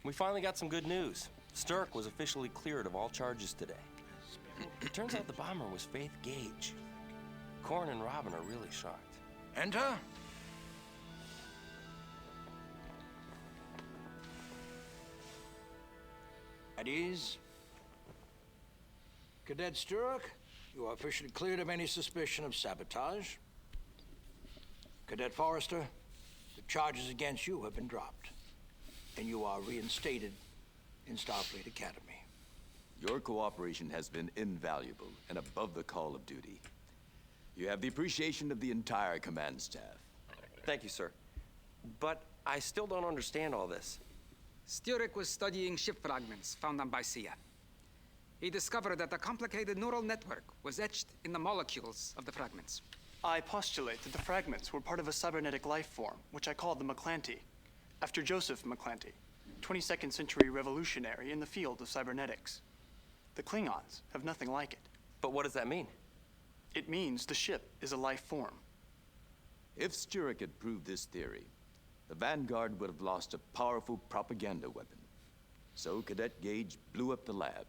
We finally got some good news. Sturck was officially cleared of all charges today. It turns out the bomber was Faith Gage. Korn and Robin are really shocked. Enter. At ease. Cadet Sturrock, you are officially cleared of any suspicion of sabotage. Cadet Forrester, the charges against you have been dropped, and you are reinstated in Starfleet Academy. Your cooperation has been invaluable and above the call of duty. You have the appreciation of the entire command staff. Thank you, sir. But I still don't understand all this. Sturrock was studying ship fragments found on Bicea. He discovered that a complicated neural network was etched in the molecules of the fragments. I postulate that the fragments were part of a cybernetic life form, which I call the McClanty, after Joseph McClanty, 22nd century revolutionary in the field of cybernetics. The Klingons have nothing like it. But what does that mean? It means the ship is a life form. If Sturrock had proved this theory, the Vanguard would have lost a powerful propaganda weapon. So Cadet Gage blew up the lab.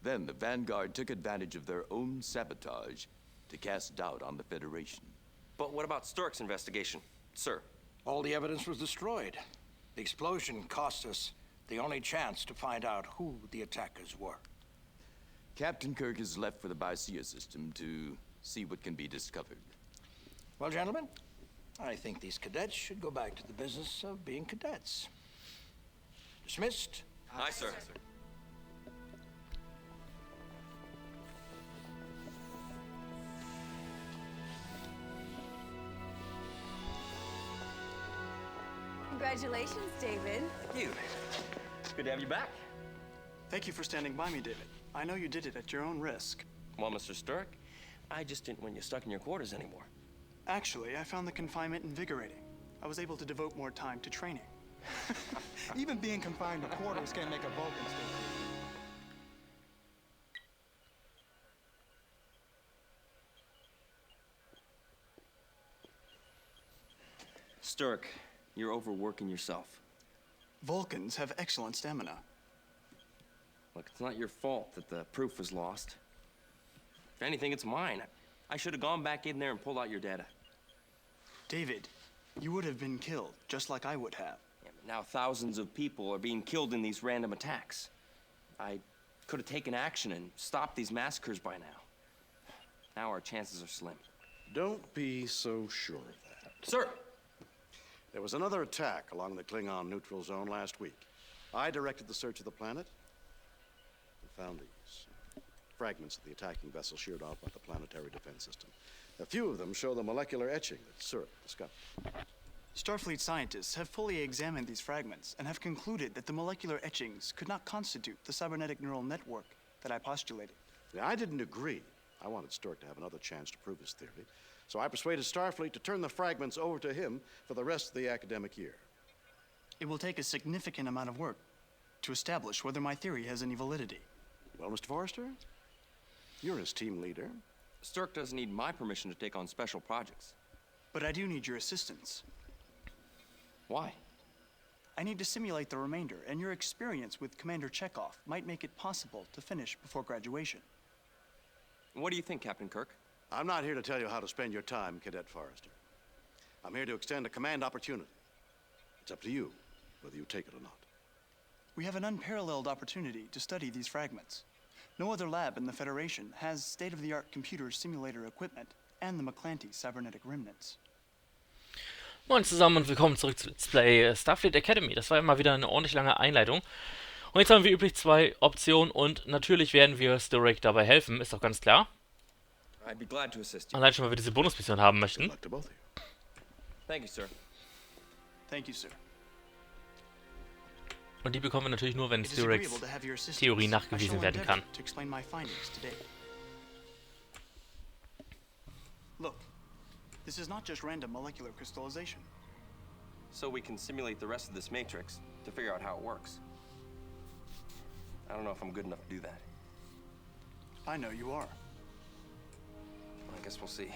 Then the Vanguard took advantage of their own sabotage to cast doubt on the Federation. But what about Sturck's investigation, sir? All the evidence was destroyed. The explosion cost us the only chance to find out who the attackers were. Captain Kirk is left for the Bicea system to see what can be discovered. Well, gentlemen, I think these cadets should go back to the business of being cadets. Dismissed. Aye, sir. Congratulations, David. Thank you. It's good to have you back. Thank you for standing by me, David. I know you did it at your own risk. Well, Mr. Sturck, I just didn't want you stuck in your quarters anymore. Actually, I found the confinement invigorating. I was able to devote more time to training. Even being confined to quarters can't make a Vulcan stupid. Sturck, you're overworking yourself. Vulcans have excellent stamina. Look, it's not your fault that the proof was lost. If anything, it's mine. I should have gone back in there and pulled out your data. David, you would have been killed, just like I would have. Yeah, but now thousands of people are being killed in these random attacks. I could have taken action and stopped these massacres by now. Now our chances are slim. Don't be so sure of that. Sir! There was another attack along the Klingon neutral zone last week. I directed the search of the planet and found these fragments of the attacking vessel sheared off by the planetary defense system. A few of them show the molecular etching that Sturrock discovered. Starfleet scientists have fully examined these fragments and have concluded that the molecular etchings could not constitute the cybernetic neural network that I postulated. Now, I didn't agree. I wanted Sturrock to have another chance to prove his theory. So I persuaded Starfleet to turn the fragments over to him for the rest of the academic year. It will take a significant amount of work to establish whether my theory has any validity. Well, Mr. Forrester, you're his team leader. Sturck doesn't need my permission to take on special projects. But I do need your assistance. Why? I need to simulate the remainder, and your experience with Commander Chekhov might make it possible to finish before graduation. What do you think, Captain Kirk? I'm not here to tell you how to spend your time, Cadet Forrester. I'm here to extend a command opportunity. It's up to you whether you take it or not. We have an unparalleled opportunity to study these fragments. No other lab in the Federation has state-of-the-art computer simulator equipment and the McClanty cybernetic remnants. Moin zusammen und willkommen zurück zu Let's Play Starfleet Academy. Das war ja mal wieder eine ordentlich lange Einleitung. Und jetzt haben wir üblich zwei Optionen und natürlich werden wir Sturrock dabei helfen, ist doch ganz klar. I'd be glad to assist you. Allein schon, weil wir diese Bonusmission haben möchten. Thank you, sir. Thank you, sir. Und die bekommen wir natürlich nur, wenn It is agreeable Sturrocks to have your assistance. Theorie nachgewiesen I shall werden kann. endeavor to explain my findings today. Look, this is not just random molecular crystallization. So we can simulate the rest of this matrix to figure out how it works. I don't know if I'm good enough to do that. I know you are. I guess we'll see.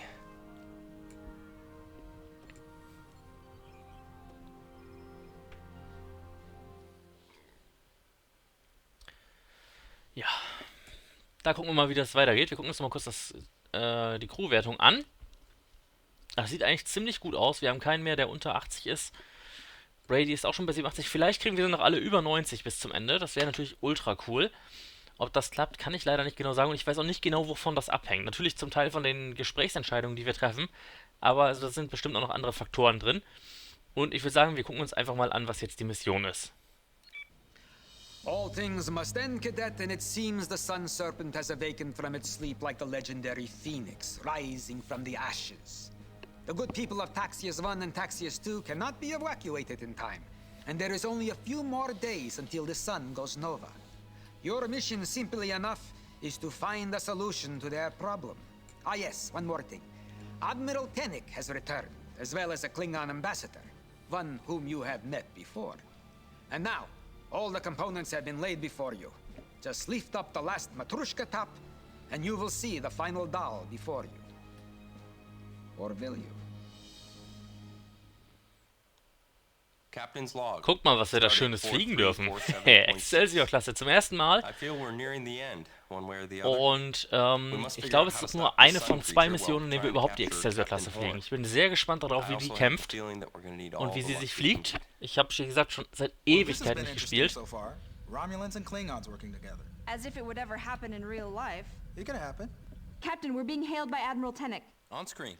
Da gucken wir mal, wie das weitergeht. Wir gucken uns mal kurz die Crew-Wertung an. Das sieht eigentlich ziemlich gut aus. Wir haben keinen mehr, der unter 80 ist. Brady ist auch schon bei 87. Vielleicht kriegen wir sie noch alle über 90 bis zum Ende. Das wäre natürlich ultra cool. Ob das klappt, kann ich leider nicht genau sagen. Und ich weiß auch nicht genau, wovon das abhängt. Natürlich zum Teil von den Gesprächsentscheidungen, die wir treffen. Aber also, da sind bestimmt auch noch andere Faktoren drin. Und ich würde sagen, wir gucken uns einfach mal an, was jetzt die Mission ist. All things must end, Cadet, and it seems the Sun Serpent has awakened from its sleep like the legendary Phoenix, rising from the ashes. The good people of Taxius 1 and Taxius 2 cannot be evacuated in time, and there is only a few more days until the sun goes nova. Your mission, simply enough, is to find a solution to their problem. Ah yes, one more thing. Admiral Tennick has returned, as well as a Klingon ambassador, one whom you have met before. And now, all the components have been laid before you. Just lift up the last Matrushka top, and you will see the final doll before you. Or will you? Captain's log. Guckt mal, was wir da Schönes fliegen dürfen. Excelsior-Klasse zum ersten Mal. I feel we're nearing the end, one way or the other. Und ich glaube, es ist nur eine von 2 Missionen, in denen wir überhaupt die Excelsior-Klasse fliegen. Ich bin sehr gespannt darauf, wie die kämpft und wie sie sich fliegt. Ich habe, wie gesagt, schon seit Ewigkeiten nicht gespielt. Romulans and Klingons working together. As if it would ever happen in real life. It could happen. Captain, we're being hailed by Admiral Tennick. On screen.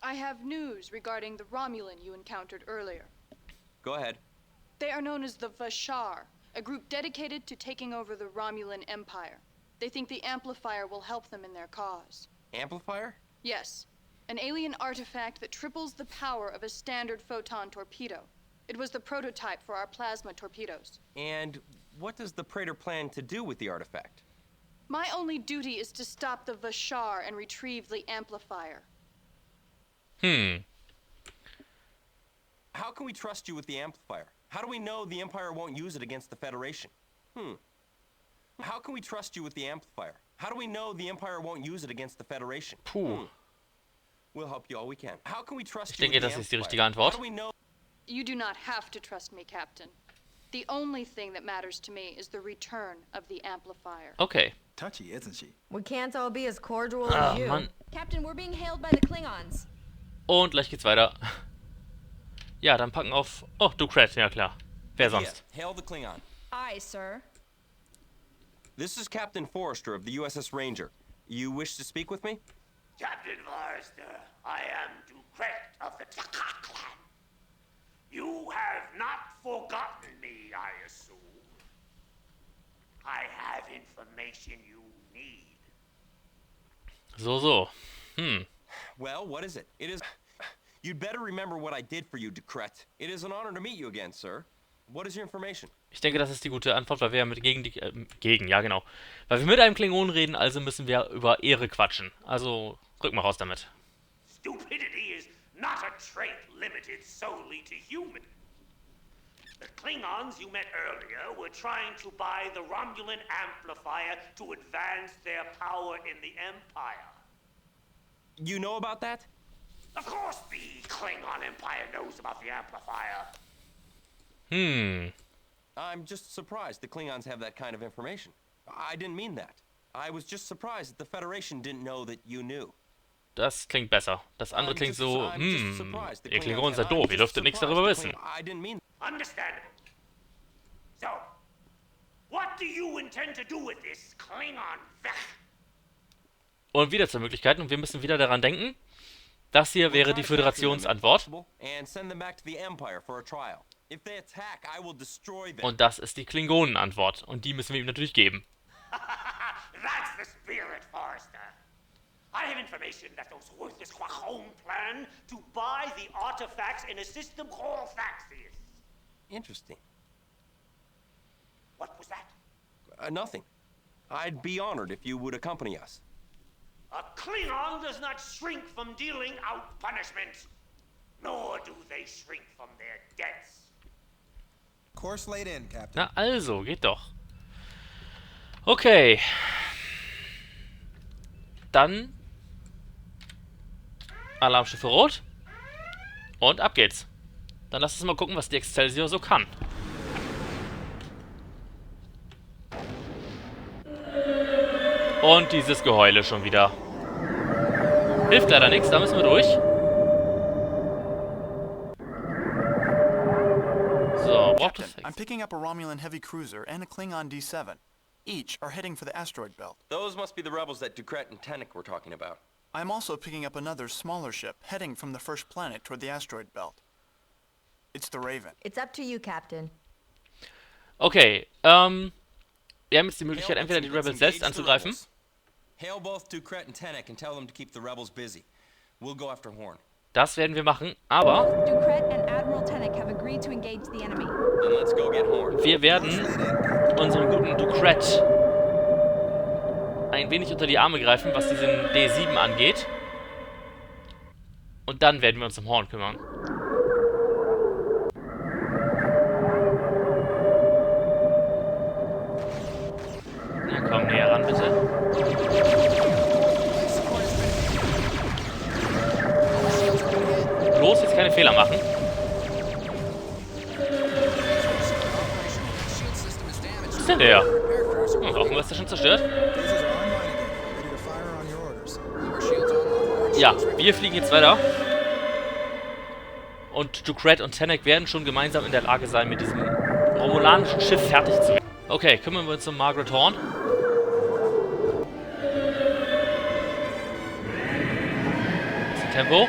I have news regarding the Romulan you encountered earlier. Go ahead. They are known as the Vashar, a group dedicated to taking over the Romulan Empire. They think the Amplifier will help them in their cause. Amplifier? Yes. An alien artifact that triples the power of a standard photon torpedo. It was the prototype for our plasma torpedoes. And what does the Praetor plan to do with the artifact? My only duty is to stop the Vashar and retrieve the Amplifier. How can we trust you with the Amplifier? How do we know the Empire won't use it against the Federation? How can we trust you with the Amplifier? How do we know the Empire won't use it against the Federation? Puh. We'll help you all we can. How can we trust Ich you denke, with das the ist die Amplifier? richtige How Antwort. do we know? You do not have to trust me, Captain. The only thing that matters to me is the return of the Amplifier. Okay. Touchy, isn't she? We can't all be as cordial Ah, as you. Mann. Captain, we're being hailed by the Klingons. Und gleich geht's weiter. Ja, dann packen auf... Oh, Ducret, ja klar. Wer sonst? Yeah, hail the Klingon. Aye, sir. This is Captain Forrester of the USS Ranger. You wish to speak with me? Captain Forrester, I am Ducret of the Tlaka clan. You have not forgotten me, I assume. I have information you need. So. Well, what is it? It is... You'd better remember what I did for you, Ducret. It is an honor to meet you again, sir. What is your information? Ich denke, das ist die gute Antwort, weil wir ja ja genau. Weil wir mit einem Klingonen reden, also müssen wir über Ehre quatschen. Also, rück mal raus damit. Stupidity is not a trait limited solely to humans. The Klingons you met earlier were trying to buy the Romulan amplifier to advance their power in the Empire. You know about that? Of course the Klingon Empire knows about the amplifier. I'm just surprised the Klingons have that kind of information. I didn't mean that. I was just surprised that the Federation didn't know that you knew. Das klingt besser. Das andere klingt so, surprised the ihr Klingonen Klingons seid doof, ihr dürftet nichts darüber wissen. I didn't mean... Understandable. So, what do you intend to do with this Klingon Vech? Und wieder zur Möglichkeit, und wir müssen wieder daran denken, das hier wäre die Föderationsantwort. And send them back to the Empire for a trial. If they attack, I will destroy them. Und das ist die Klingonenantwort. Und die müssen wir ihm natürlich geben. That's the spirit, Forrester. I have information that those worthless Quachon plan to buy the artifacts in a system called Thaxius. Interesting. What was that? Nothing. I'd be honored if you would accompany us. A Klingon does not shrink from dealing out punishment, nor do they shrink from their debts. Course laid in, Captain. Na also, geht doch. Okay. Dann Alarmstufe Rot. Und ab geht's. Dann lass uns mal gucken, was die Excelsior so kann. Und dieses Geheule schon wieder. Hilft leider nichts, da müssen wir durch. So, braucht es... Captain, I'm picking up a Romulan heavy cruiser and a Klingon D7. Each are heading for the asteroid belt. Those must be the rebels that Ducret and Tennick were talking about. I'm also picking up another smaller ship heading from the first planet toward the asteroid belt. It's the Raven. It's up to you, Captain. Okay, wir haben jetzt die Möglichkeit, entweder die Rebels selbst anzugreifen. Hail both Ducret and Tennick and tell them to keep the rebels busy. We'll go after Horn. Das werden wir machen, aber Both Ducret and Admiral Tennick have agreed to engage the enemy. Then let's go get Horn. wir werden unseren guten Ducret ein wenig unter die Arme greifen, was diesen D7 angeht. Und dann werden wir uns um Horn kümmern. Na komm, näher ran, bitte. Bloß jetzt keine Fehler machen. Was ist denn der? Warum ist der schon zerstört? Ja, wir fliegen jetzt weiter. Und Ducret und Tennick werden schon gemeinsam in der Lage sein, mit diesem romulanischen Schiff fertig zu werden. Okay, kümmern wir uns um Margaret Horn. Bisschen Tempo.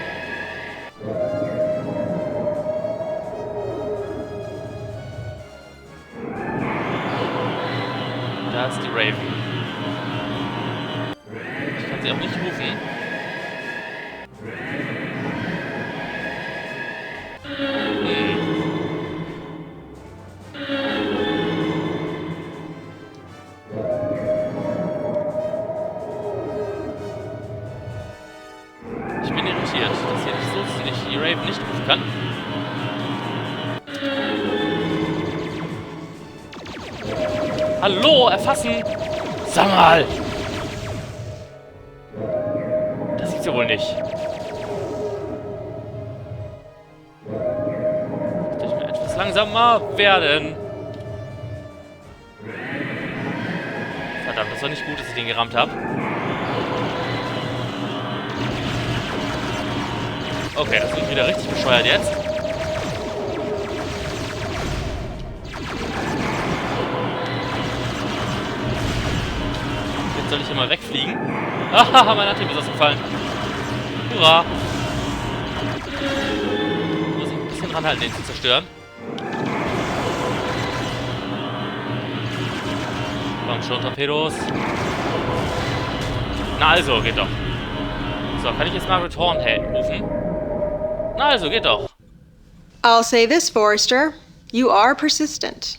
Da ist die Raven. Ich kann sie auch nicht rufen. Ich bin irritiert, dass hier nicht so, dass ich die Raven nicht rufen kann. Hallo, erfassen! Sag mal! Das gibt's ja wohl nicht. Sollte ich mir etwas langsamer werden? Verdammt, das war nicht gut, dass ich den gerammt habe. Okay, das ist wieder richtig bescheuert jetzt. Jetzt soll ich hier mal wegfliegen. Haha, mein Antrieb ist ausgefallen. Hurra! Muss ich ein bisschen ranhalten, den zu zerstören. Komm schon, Torpedos. Na also, geht doch. So, kann ich jetzt Margaret Horn rufen? Na also, geht doch. I'll say this, Forrester. You are persistent.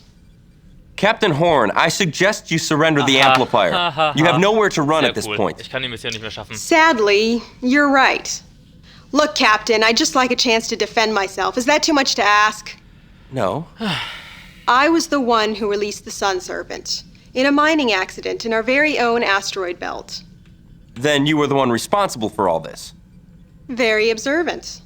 Captain Horn, I suggest you surrender the amplifier. You have nowhere to run Sehr at this cool. point. Ich kann die Mission nicht mehr schaffen. Sadly, you're right. Look, Captain, I'd just like a chance to defend myself. Is that too much to ask? No. I was the one who released the Sun Serpent in a mining accident in our very own asteroid belt. Then you were the one responsible for all this. Very observant.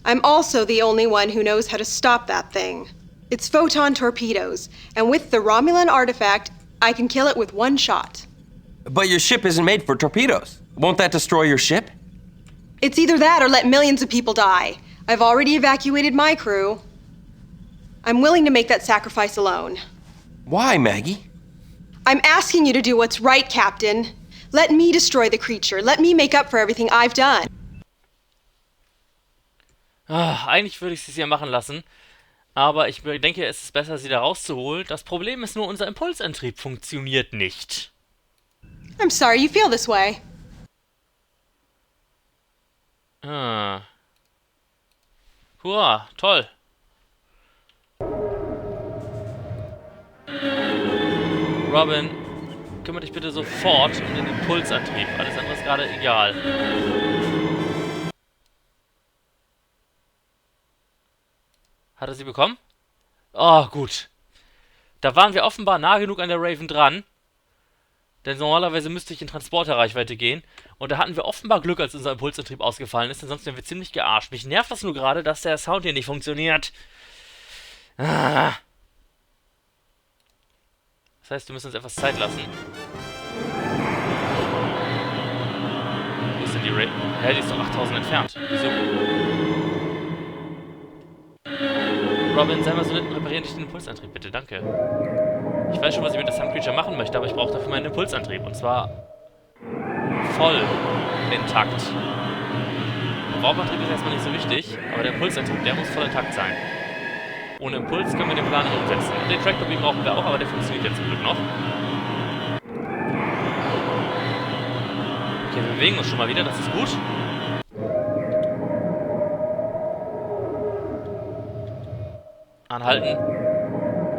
I'm also the only one who knows how to stop that thing. It's photon torpedoes, and with the Romulan artifact, I can kill it with one shot. But your ship isn't made for torpedoes. Won't that destroy your ship? It's either that or let millions of people die. I've already evacuated my crew. I'm willing to make that sacrifice alone. Why, Maggie? I'm asking you to do what's right, Captain. Let me destroy the creature. Let me make up for everything I've done. Eigentlich würde ich sie ja machen lassen. Aber ich denke, es ist besser, sie da rauszuholen. Das Problem ist nur, unser Impulsantrieb funktioniert nicht. I'm sorry you feel this way. Hurra, toll. Robin, kümmere dich bitte sofort um den Impulsantrieb. Alles andere ist gerade egal. Hat er sie bekommen? Oh, gut. Da waren wir offenbar nah genug an der Raven dran. Denn normalerweise müsste ich in Transporterreichweite gehen. Und da hatten wir offenbar Glück, als unser Impulsantrieb ausgefallen ist. Denn sonst wären wir ziemlich gearscht. Mich nervt das nur gerade, dass der Sound hier nicht funktioniert. Das heißt, wir müssen uns etwas Zeit lassen. Hä, die ist doch 8000 entfernt. Wieso? Robin, sei mal so nett und repariere nicht den Impulsantrieb, bitte, danke. Ich weiß schon, was ich mit der Sun Creature machen möchte, aber ich brauche dafür meinen Impulsantrieb. Und zwar voll intakt. Der Warp-Antrieb ist erstmal nicht so wichtig, aber der Impulsantrieb, der muss voll intakt sein. Ohne Impuls können wir den Plan nicht umsetzen. Und den Tractor Beam brauchen wir auch, aber der funktioniert jetzt zum Glück noch. Okay, wir bewegen uns schon mal wieder, das ist gut. Anhalten.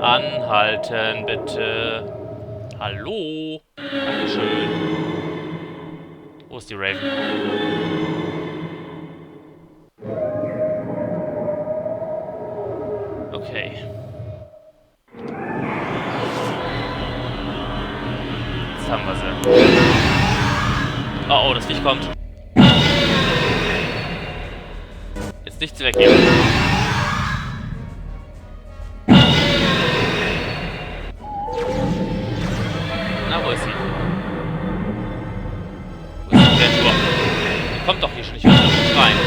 Anhalten, bitte. Hallo. Dankeschön. Wo ist die Raven? Okay. Jetzt haben wir sie. Oh, das Viech kommt. Jetzt nichts weggeben. Na, wo ist sie? Wo ist die Kreatur? Die kommt doch hier schon. Ich will nicht schreien.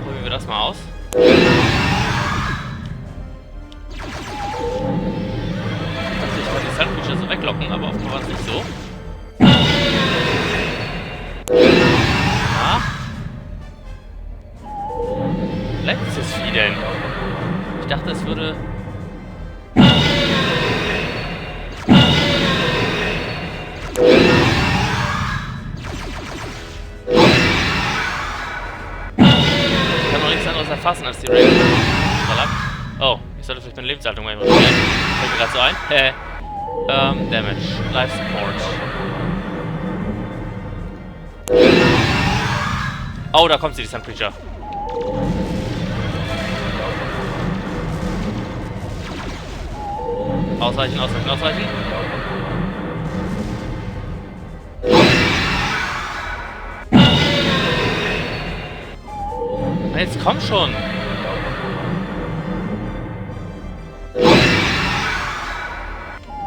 Probieren wir das mal aus. Ich dachte, ich wollte die Sun Creature so weglocken, aber offenbar war es nicht so. Na? Letztes Vieh denn? Ich dachte, es würde... Ich kann noch nichts anderes erfassen als die Raven. Oh, ich sollte vielleicht meine Lebenshaltung mal reduzieren. Fällt mir gerade so ein. Damage. Life Support. Oh, da kommt sie, die Sun Creature. Ausweichen, ausweichen, ausweichen. Na, jetzt komm schon.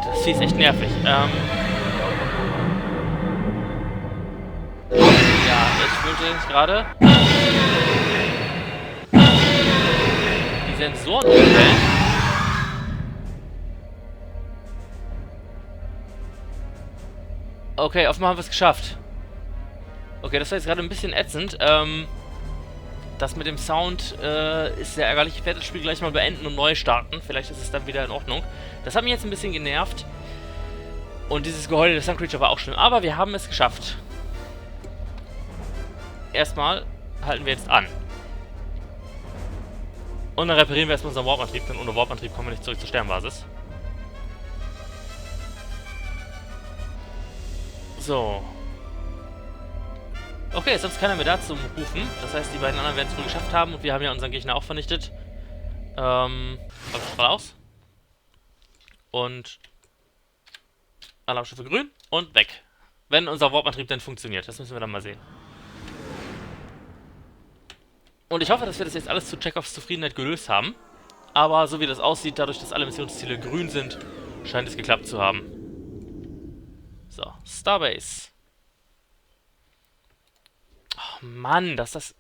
Das Vieh ist echt nervig. Ja, ich wollte gerade die Sensoren umstellen. Okay, offenbar haben wir es geschafft. Okay, das war jetzt gerade ein bisschen ätzend. Das mit dem Sound ist sehr ärgerlich. Ich werde das Spiel gleich mal beenden und neu starten. Vielleicht ist es dann wieder in Ordnung. Das hat mich jetzt ein bisschen genervt. Und dieses Geheule der Sun Creature war auch schlimm. Aber wir haben es geschafft. Erstmal halten wir jetzt an. Und dann reparieren wir erstmal unseren Warp-Antrieb, denn ohne Warp-Antrieb kommen wir nicht zurück zur Sternbasis. So. Okay, jetzt sonst keiner mehr da zum Rufen. Das heißt, die beiden anderen werden es wohl geschafft haben und wir haben ja unseren Gegner auch vernichtet. Strahl aus. Und Alarmstufe grün und weg. Wenn unser Warp-Antrieb denn funktioniert. Das müssen wir dann mal sehen. Und ich hoffe, dass wir das jetzt alles zu Chekhovs Zufriedenheit gelöst haben. Aber so wie das aussieht, dadurch, dass alle Missionsziele grün sind, scheint es geklappt zu haben. So, Starbase. Oh Mann, das...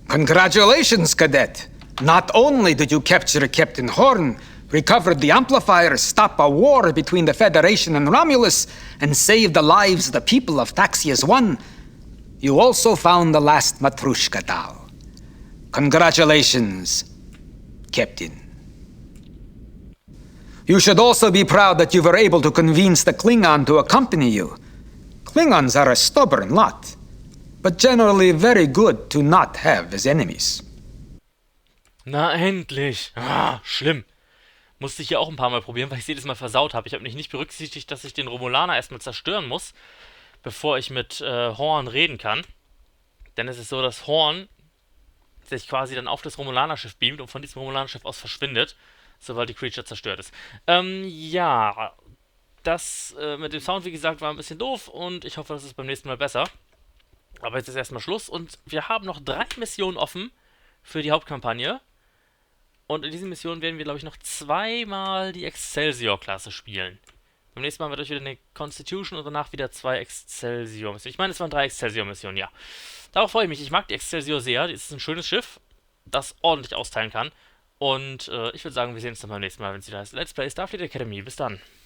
Congratulations, Cadet! Not only did you capture Captain Horn, recovered the amplifier, stop a war between the Federation and Romulus, and save the lives of the people of Taxius 1, you also found the last Matrushka doll. Congratulations, Captain. You should also be proud that you were able to convince the Klingon to accompany you. Klingons are a stubborn lot, but generally very good to not have as enemies. Na endlich! Ah, schlimm. Musste ich ja auch ein paar Mal probieren, weil ich es jedes Mal versaut habe. Ich habe nicht berücksichtigt, dass ich den Romulaner erstmal zerstören muss, bevor ich mit Horn reden kann. Denn es ist so, dass Horn sich quasi dann auf das Romulanerschiff beamt und von diesem Romulanerschiff aus verschwindet, sobald die Creature zerstört ist. Ja, das mit dem Sound, wie gesagt, war ein bisschen doof und ich hoffe, das ist beim nächsten Mal besser. Aber jetzt ist erstmal Schluss und wir haben noch 3 Missionen offen für die Hauptkampagne. Und in diesen Missionen werden wir, glaube ich, noch 2-mal die Excelsior-Klasse spielen. Beim nächsten Mal wird euch wieder eine Constitution und danach wieder 2 Excelsior-Missionen. Ich meine, es waren 3 Excelsior-Missionen, ja. Darauf freue ich mich. Ich mag die Excelsior sehr. Das ist ein schönes Schiff, das ordentlich austeilen kann. Und ich würde sagen, wir sehen uns dann beim nächsten Mal, wenn es wieder heißt Let's Play Starfleet Academy. Bis dann.